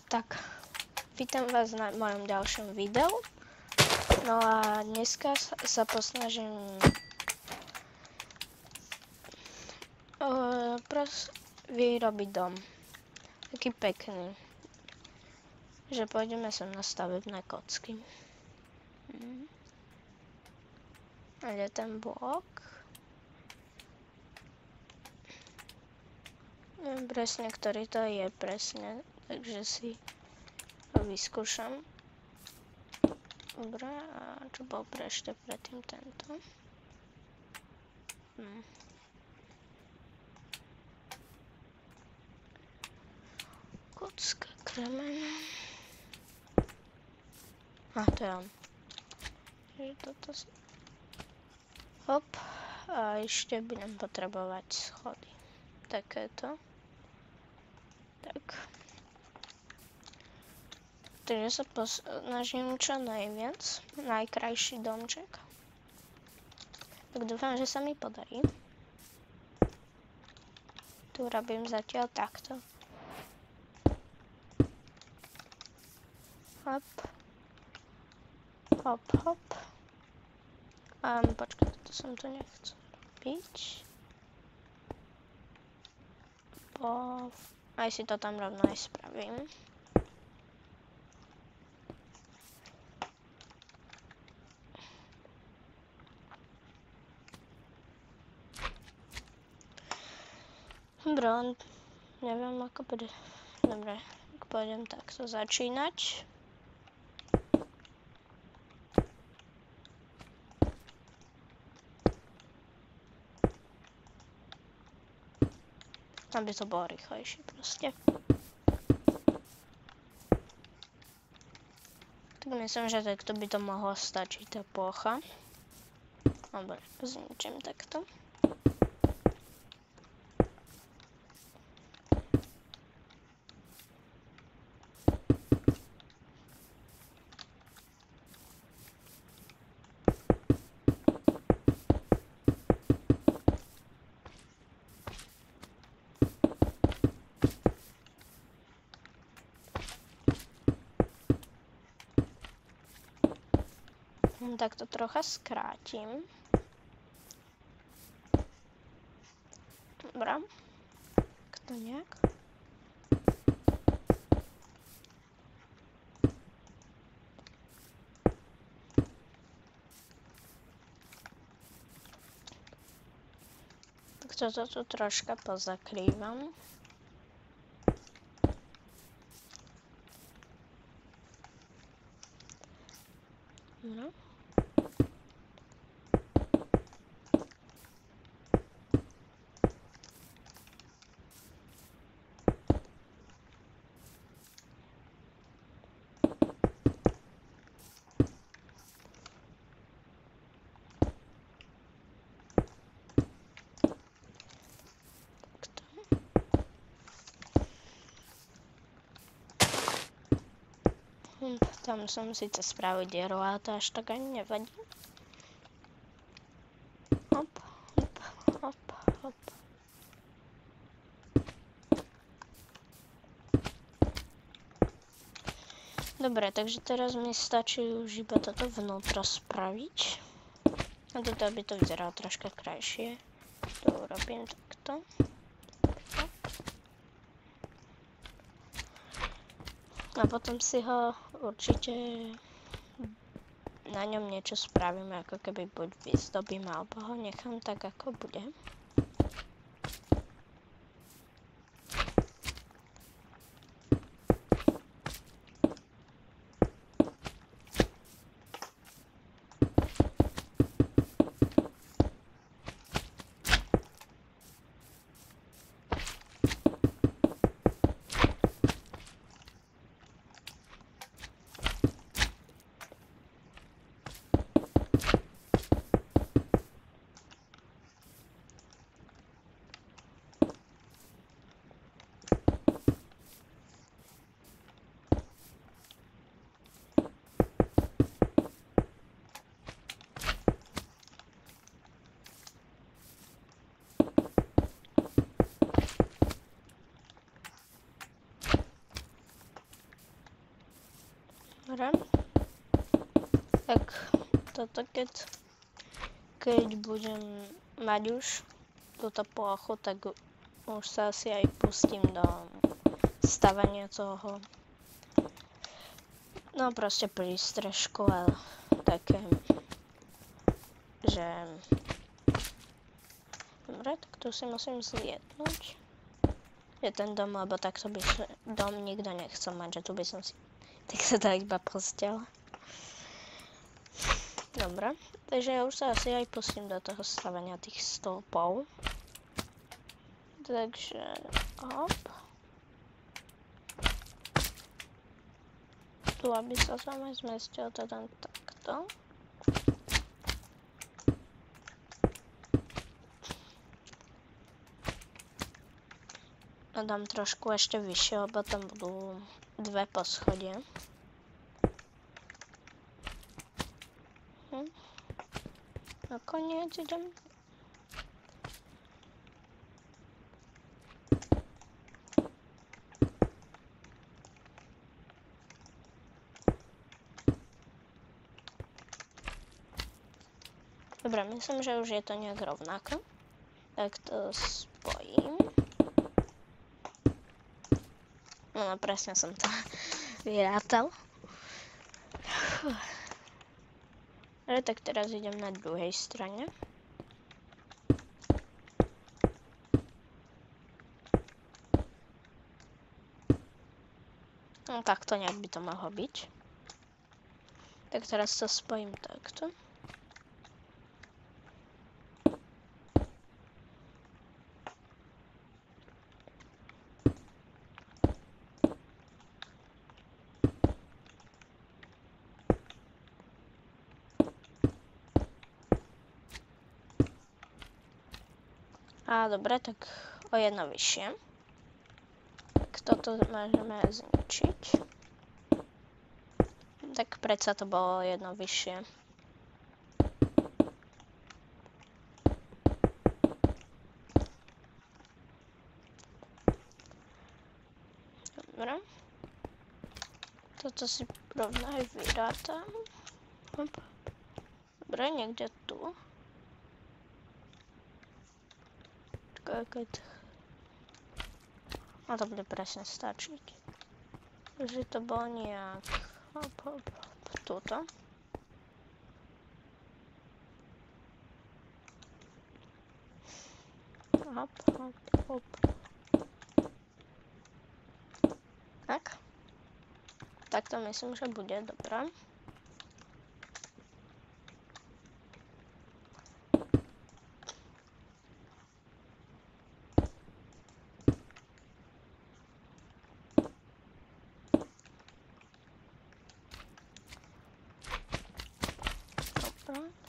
Tak, vítam vás na mojom ďalšom videu. No a dneska sa posnažím vyrobiť dom. Taký pekný. Že pôjdeme sem na stavebné kocky. A je ten blok. Neviem presne, ktorý to je presne, takže si ho vyskúšam. Dobre, a čo bol ešte predtým tento? Kocka kremen. To je on. Toto si... Hop. A ešte budem potrebovať schody. Takéto. Tak. Takže sa posnažím čo najviac. Najkrajší domček. Tak dúfam, že sa mi podarí. Tu robím zatiaľ takto. Hop. Hop, hop. Počkaj, toto som tu nechcel robiť. Aj si to tam rovno aj spravím. Dobre, neviem ako bude. Dobre, tak pôjdem takto začínať. Aby to bolo rýchlejšie proste. Tak myslím, že takto by to mohlo stačiť tá plocha. Dobre, zničím takto. Tak to trocha skrátim. Dobre. Tak to nejak. Tak toto tu troška pozakrývam. No. Tam som síce spravil dieru, ale to až tak ani nevadí. Hop, hop, hop, hop. Dobre, takže teraz mi stačí už iba toto vnútro spraviť. A toto, aby to vyzeralo troška krajšie. To urobím takto. A potom si ho určite na ňom niečo spravíme, ako keby buď vyzdobím, alebo ho nechám tak, ako bude. Dobre. Tak toto keď budem mať už túto plochu, tak už sa asi aj pustím do stavania toho. No proste prístrežku, ale také, že... Dobre, tak tu si musím zlietnúť. Je ten dom, lebo takto by dom nikto nechcel mať, že tu by som si tak sa dá iba postel. Dobre, takže ja už sa asi aj pustím do toho stavania tých stĺpov. Takže, hop. Tu, aby sa sama zmestil teda takto. A dám trošku ešte vyššie, lebo tam budú 2 poschodia. Nakoniec idem. Dobre, myslím, že už je to nejak rovnako. Tak to spojím. No, presne som to vyrátal. Ale tak teraz idem na druhej strane. No takto nejak by to mohlo byť. Tak teraz to spojím takto. A dobre, tak o jedno vyššie. Tak toto môžeme zničiť. Tak predsa to bolo jedno vyššie. Dobre. Toto si rovno aj vyrátam. Dobre, niekde tu. Keď... A to bude presne stačiť. Takže to bolo nejak... Hop, hop, hop. Tuto. Hop, hop, hop. Tak. Tak to myslím, že bude dobré.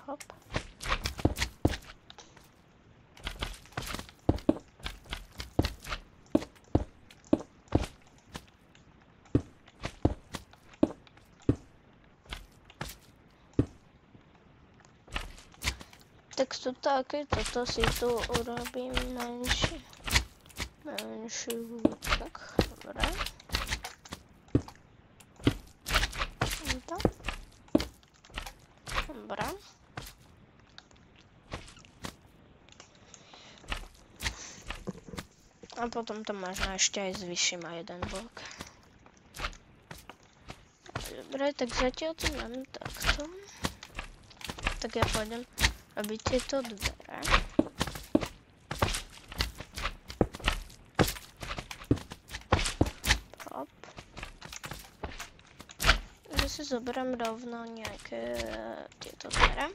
Hop. Tak to také, toto si tu urobím menšiu. Tak, dobre. Dobre. A potom to možno ešte aj zvyším a jeden blok. Dobre, tak zatiaľ to mám takto. Tak ja pôjdem robiť tieto dvere. Hop. Ja si zoberiem rovno nejaké tieto dvere.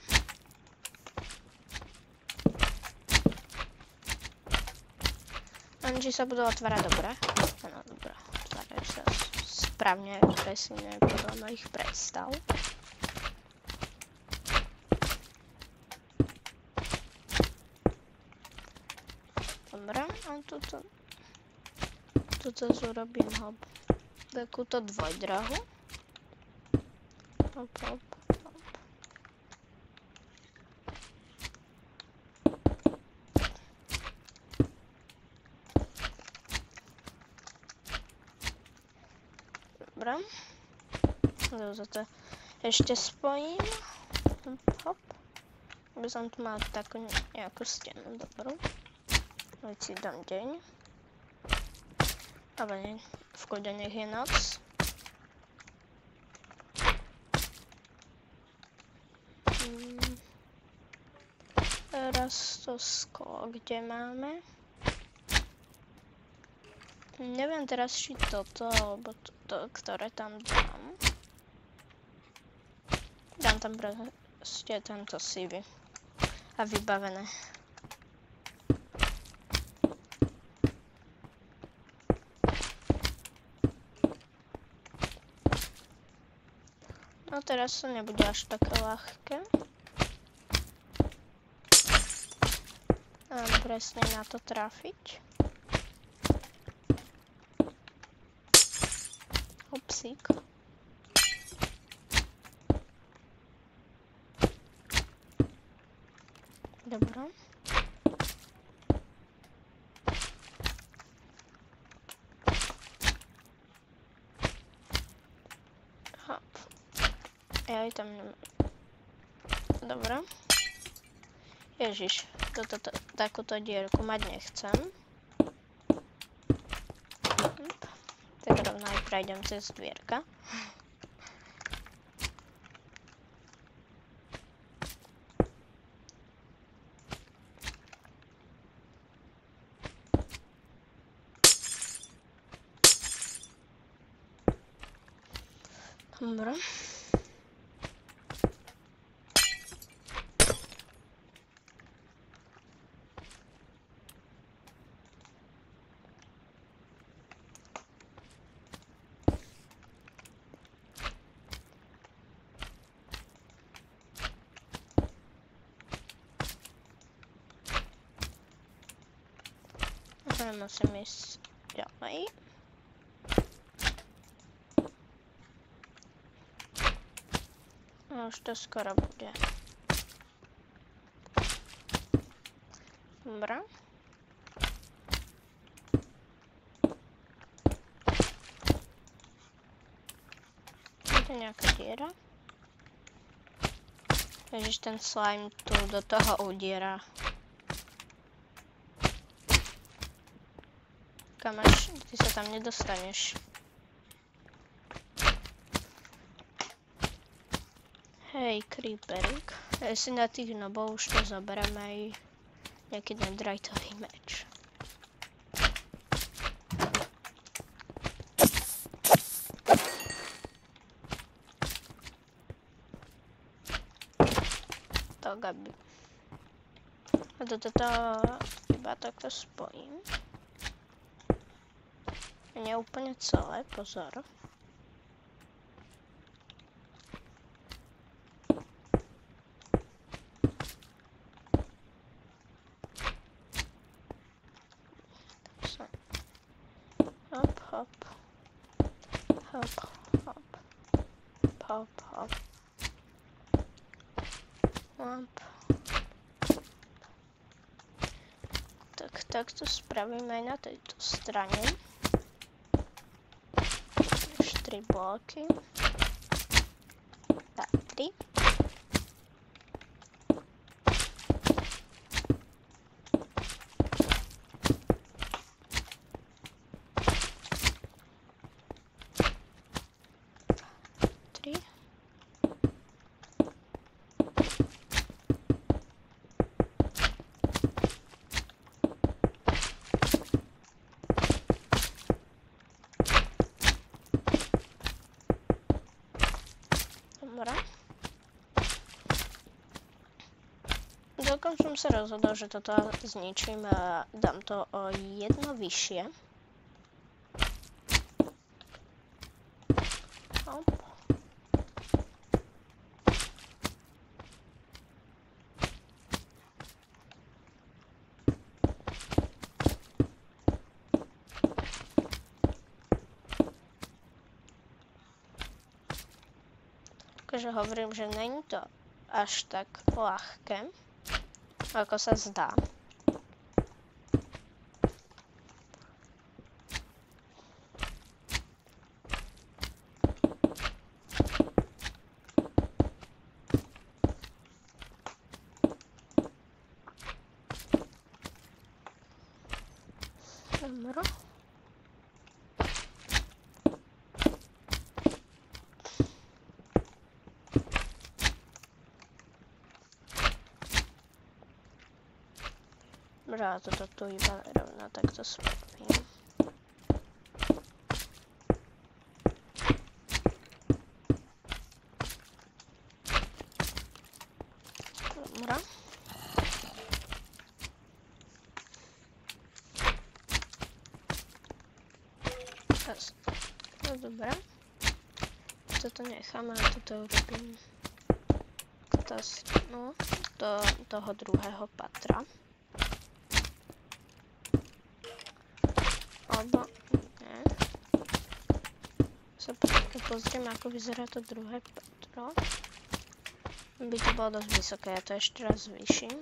Či sa budú otvárať dobre. Áno, dobre. Otvárajú sa správne, presne podľa mojich predstav. Dobre, a tuto zrobím hop. Takúto dvojdrahu. Hop, hop. Dobre. Toto ešte spojím. Hop. Aby som tu mal takú nejakú stenu dobrú. Veď si dám deň. Ale nie, v kľude nech je noc. Teraz to sklo, kde máme? Neviem teraz, či toto, alebo toto, ktoré tam dám. Dám tam proste tento sivy. A vybavené. No teraz to nebude až také ľahké. Mám presne na to trafiť. Upsík. Dobro. Hop. Ja aj tam nemám. Dobro. Ježiš, takúto dierku mať nechcem. Tak rovno aj prejdem cez dvierka. Dobre. Musím ísť ďalej. Už to skoro bude. Dobre. Je to nejaká diera? Ježiš, ten slime tu do toho udiera. Kamáš, ty sa tam nedostaneš. Hej, creeperik. Si na tých nobov už to zoberiem aj nejaký netheriteový meč. Tak, aby... A toto iba takto spojím. Nie úplne celé, pozor. Hop, hop. Hop, hop. Hop, hop. Hop. Tak to spravím aj na tejto strane. 3 bloky. Tak, 3. Celkom som sa rozhodol, že toto zničím a dám to o jedno vyššie. Hop. Takže hovorím, že není to až tak ľahké, ako sa zdá. Dobro. Dobre, a toto tu iba rovno takto spravím. Dobre. No dobré. Toto nechám a toto urobím do toho druhého patra. Alebo nie. Sa pozriem, ako vyzerá to druhé patro. By to bolo dosť vysoké, ja to ešte raz zvýšim.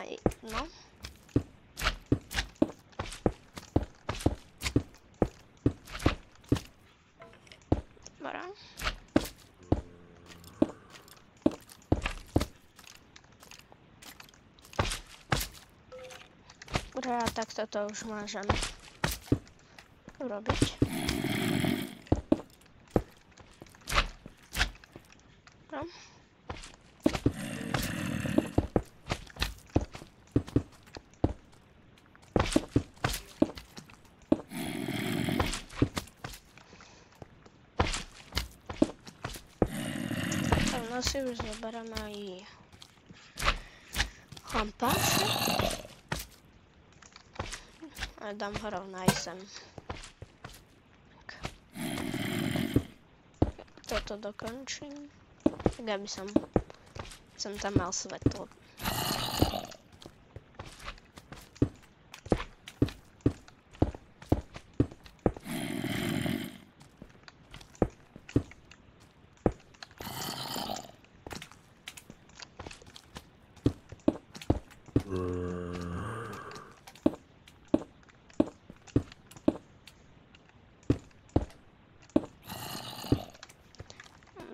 Aj, no. Dobre, a takto to už môžem urobiť. No. No si už zoberiem aj kompas. A dám ho rovno aj sem. Toto dokončím. Tak aby som tam mal svetlo.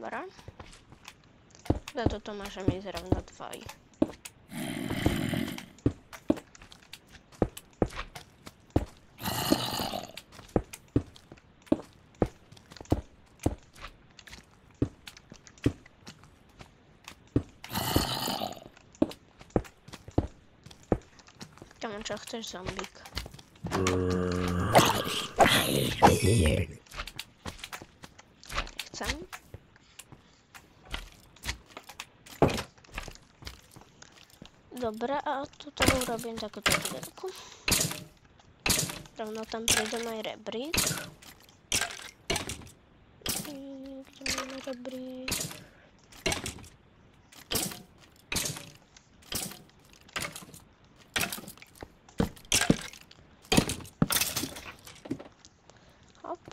Dobre. Za toto môžem ísť rovno dvoj. Kamu, čo chceš, zombík? Nechcem. Dobre, a toto urobím takúto dielku. Rovno tam prídem aj rebrík. Kde máme rebrík? Hop.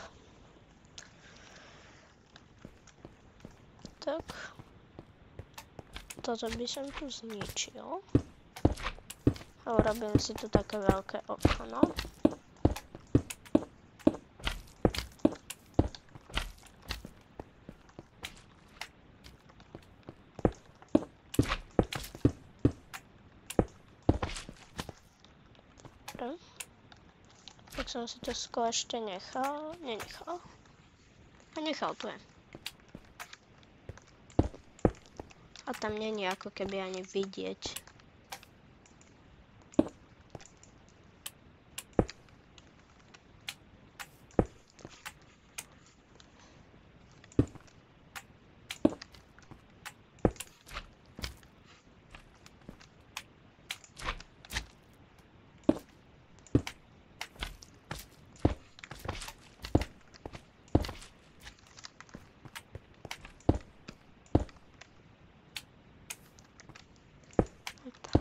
Tak. Toto by som tu zničil. A urobím si tu také veľké okno. Dobre. Tak som si to skôr ešte nenechal. A nechal tu je. A tam není ako keby ani vidieť.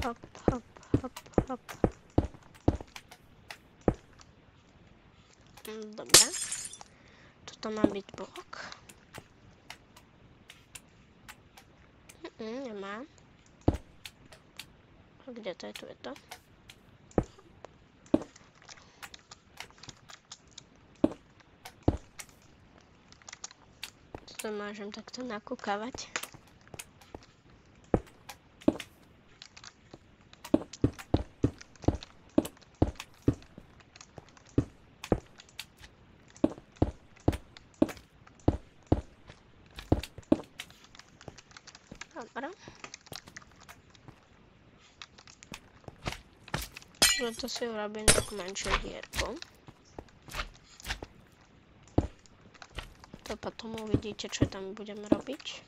Hop, hop, hop, hop. Dobre. Toto má byť blok. Nemá. A kde to je? Tu je to. Toto môžem takto nakúkavať. Dobre. Preto si urobím takú menšiu dierku. To potom uvidíte, čo tam budem robiť.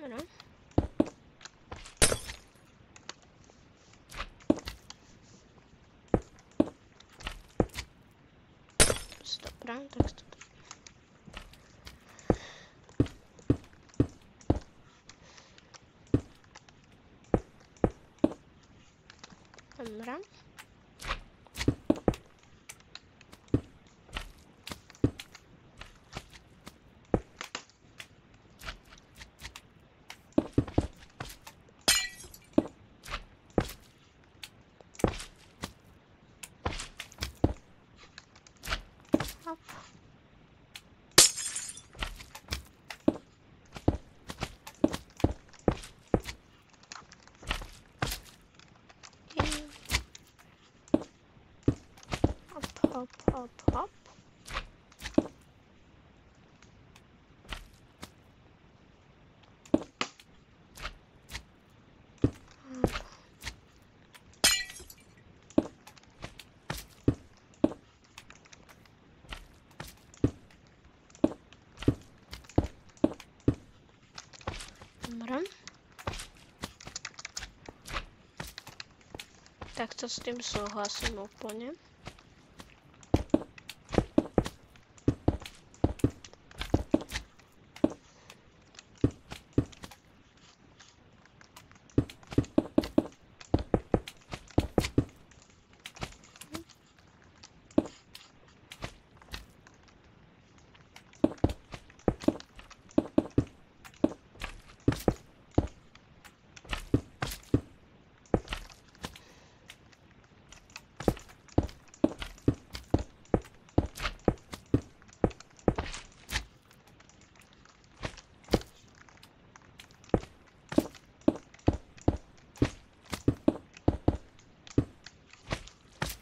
No. Dobra, tak to. Dobra. Hop. Hop, hop, hop. Dobra. Tak to s tým súhlasím úplne.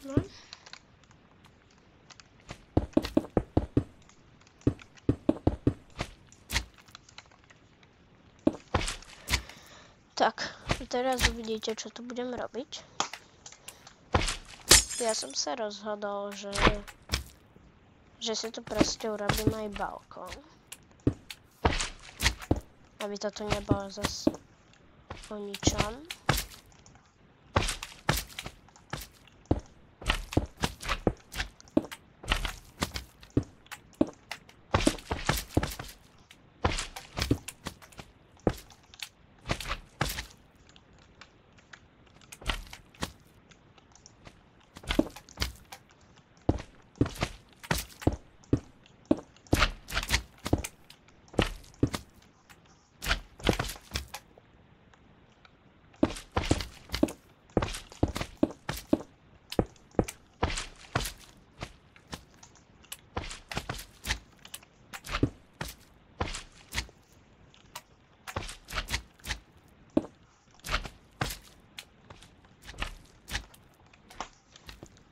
No. Tak, teraz uvidíte, čo tu budem robiť. Ja som sa rozhodol, že si tu proste urobím aj balkón. Aby to tu nebolo zas o ničom.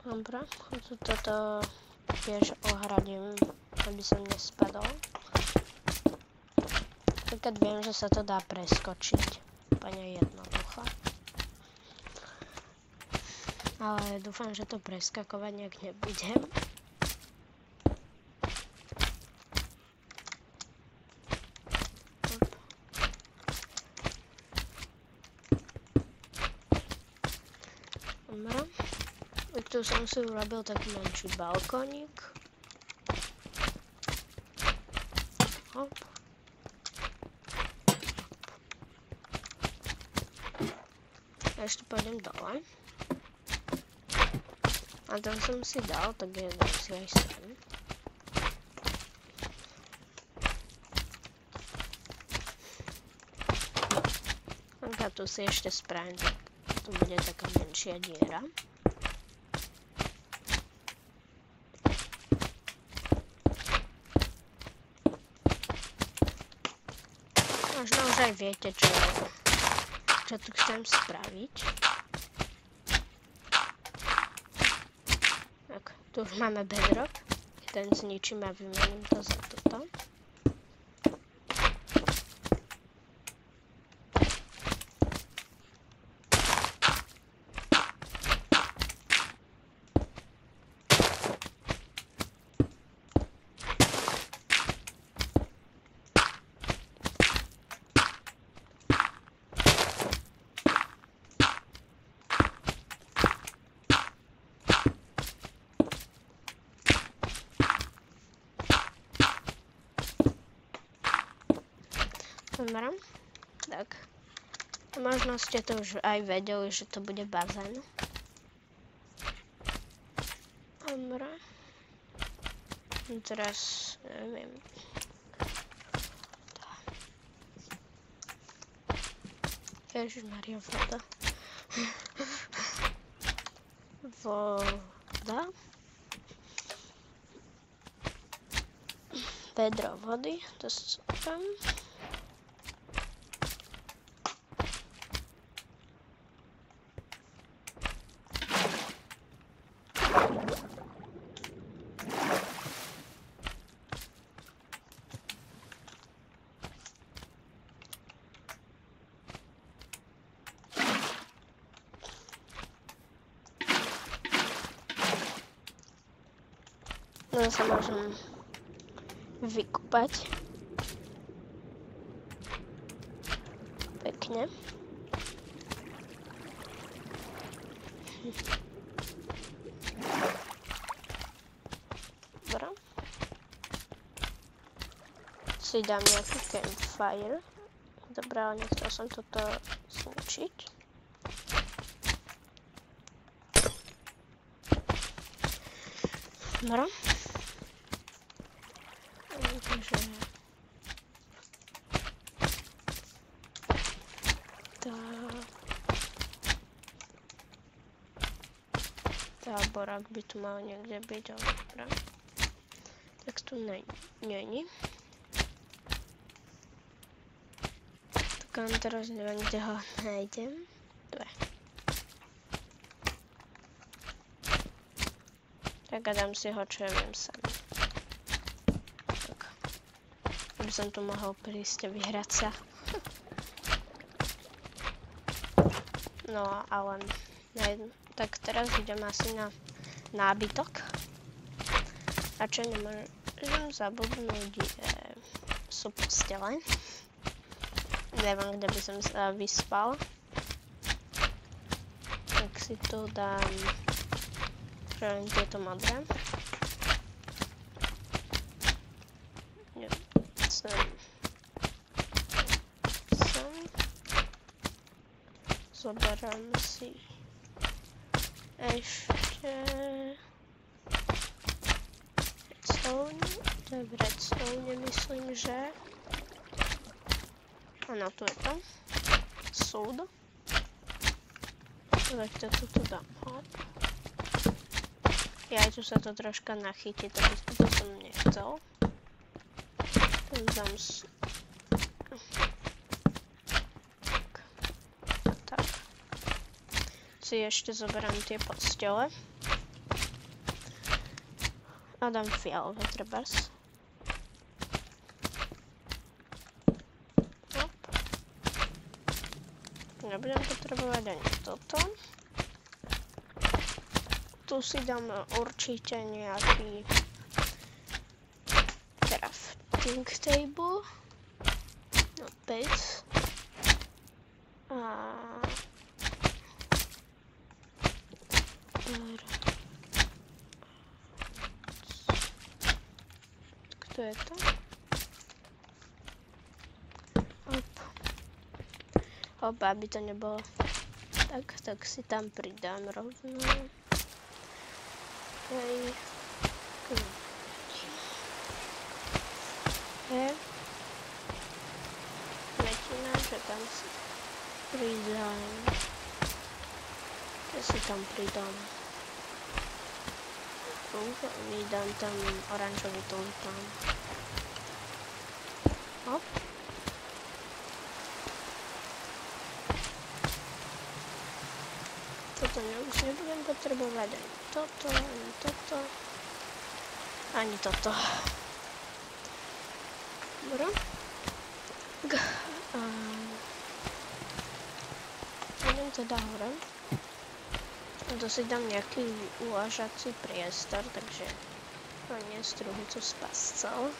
Dobra, toto tiež ohradím, aby som nespadol. Keď viem, že sa to dá preskočiť, úplne jednoducho. Ale dúfam, že to preskakovať nejak nebudem. Dobra. Tu som si urobil taký menší balkónik. Hop. Ešte pôjdem dole. A tam som si dal, tak jeden si aj sem. A tu si ešte spravím, tak tu bude taká menšia diera. Možno už aj viete, čo tu chcem spraviť. Tak, tu už máme bedrock. Ten zničím a vymením to za toto. Dobre, tak. Možno ste to už aj vedeli, že to bude bazén. Dobre. Teraz, neviem. Ježišmaria, voda. Voda. Vedro vody, to tam. No sa môžem vykúpať. Pekne. Dobre. Si dám nejaký campfire. Dobre, ale nechcel som toto zničiť. Dobre. Takže táborák by tu mal niekde byť, ale dobré. Tak tu není. Tak teraz neviem, kde ho nájdem. Tu je. Tak a dám si ho, čo ja viem sám. Aby som tu mohol prísť a vyhrať sa. No ale tak teraz idem asi na nábytok. A čo nemôžem zabudnúť, sú postele. Neviem, kde by som sa vyspal. Tak si tu dám tieto modré. Zoberám si ešte redstone. To je v redstone, myslím, že áno, tu je to súd. Tak to tu dám, hop. Ja aj tu sa to troška nachytí, to som nechcel. Tam dám si ešte zoberám tie postele. A dám fialové trebárs. Nebudem potrebovať ani toto. Tu si dám určite nejaký crafting table. No, 5. Kto je to? Hop, aby to nebolo tak si tam pridám rovno. Hej. Metina, že tam si pridám. Ja si tam pridám. Vydám tam oranžový tulpán. Hop. to už nebudem potrebovať ani toto, ani toto. Ani toto. Dobre. Idem teda hore. A to si dám nejaký uvážací priestor, takže nie struhicu s pascou.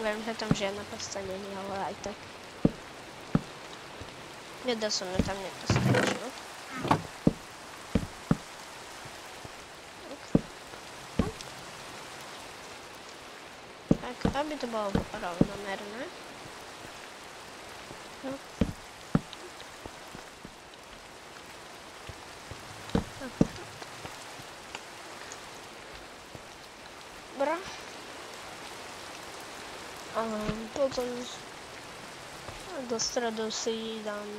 Viem, že tam žiadna pasca není, ale aj tak. Nedá som ju tam nepostaviť, no. Tak, aby to bolo rovnomerné. No. Dobre. A potom do stredu si dám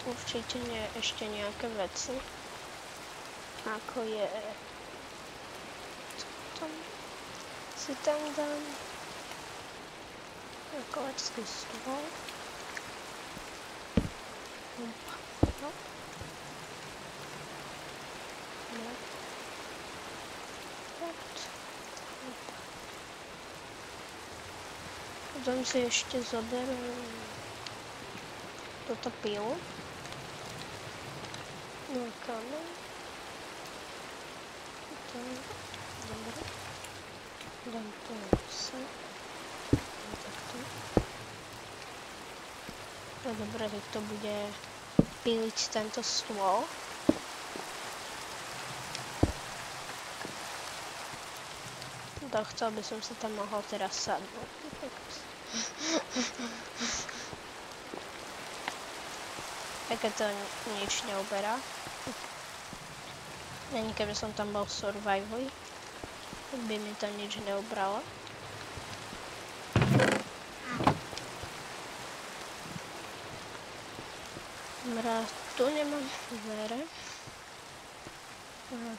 určite ešte nejaké veci, ako je tam si tam dám rokovačský stôl. No. Potom si ešte zoberiem toto pilu. No kameň. Dobre. Dám to sa. Takto. No dobre, tak to bude píliť tento stôl. Chcel by som sa tam mohol teraz sadnúť. Také to nič neuberá. Ani keby som tam bol v survivali, by mi to nič neubralo. Tu nemám dvere.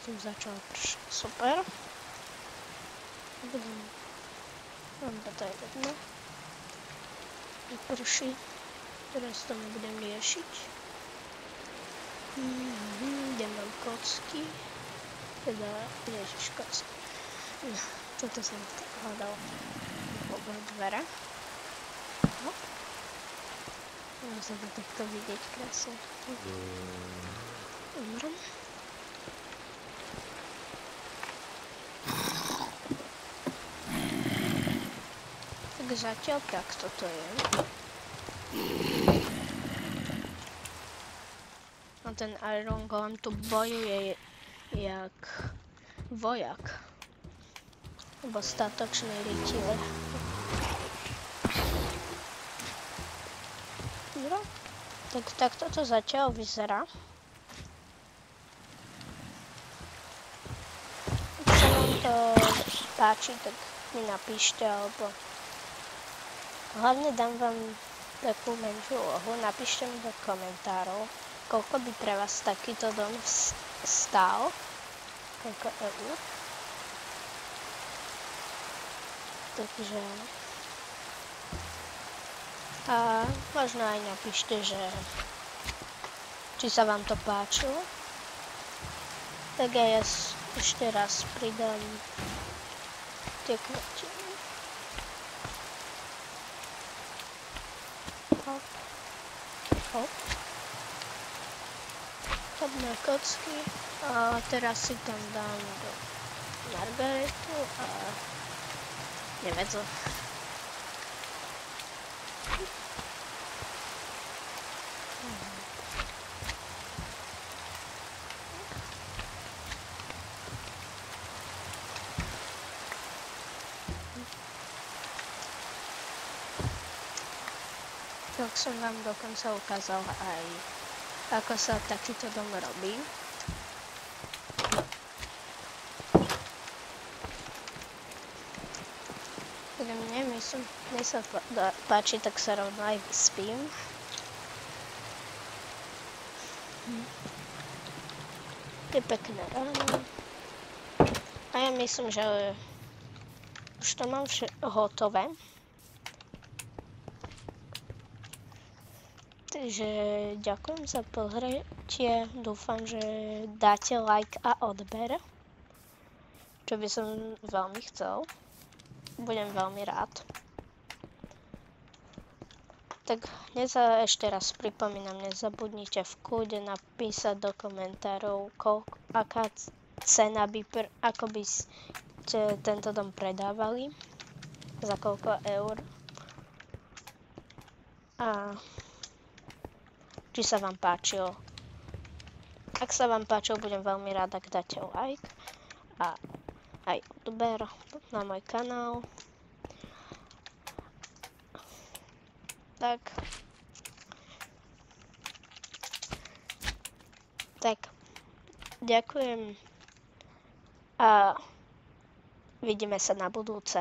Tu začal pršať. Super. Mám to je jedno. Vyprší. Teraz to nebudem riešiť. Kde mám kocky. Teda, ježiš, kocky. No, toto som hľadal na dvere. Hop. Mám sa to takto vidieť krásne. Dobre. Tak zatiaľ takto to je. A ten Iron Golem tu bojuje jak vojak. Alebo statočný rytier. No, tak takto to zatiaľ vyzerá. Ak sa vám to páči, tak mi napíšte, alebo hlavne dám vám takú menšiu úlohu, napíšte mi do komentárov, koľko by pre vás takýto dom stál, koľko eur. Takže a možno aj napíšte, že či sa vám to páčilo. Tak ja ešte raz pridám tie kvotiny. Hop, hop. Hop na kocky. A teraz si tam dám do Margaretu a nevedzu. Tak som vám dokonca ukázal aj, ako sa takýto dom robí. Keď mne sa páči, tak sa rovno aj vyspím. Je pekné ráno. A ja myslím, že už to mám hotové. Takže ďakujem za pozretie. Dúfam, že dáte like a odber. Čo by som veľmi chcel. Budem veľmi rád. Tak ešte raz pripomínam, nezabudnite v kľude napísať do komentárov, aká cena by, ako by ste tento dom predávali, za koľko eur. A či sa vám páčil. Ak sa vám páčil, budem veľmi rád, ak dáte like a aj odber na môj kanál. Tak, ďakujem a vidíme sa na budúce.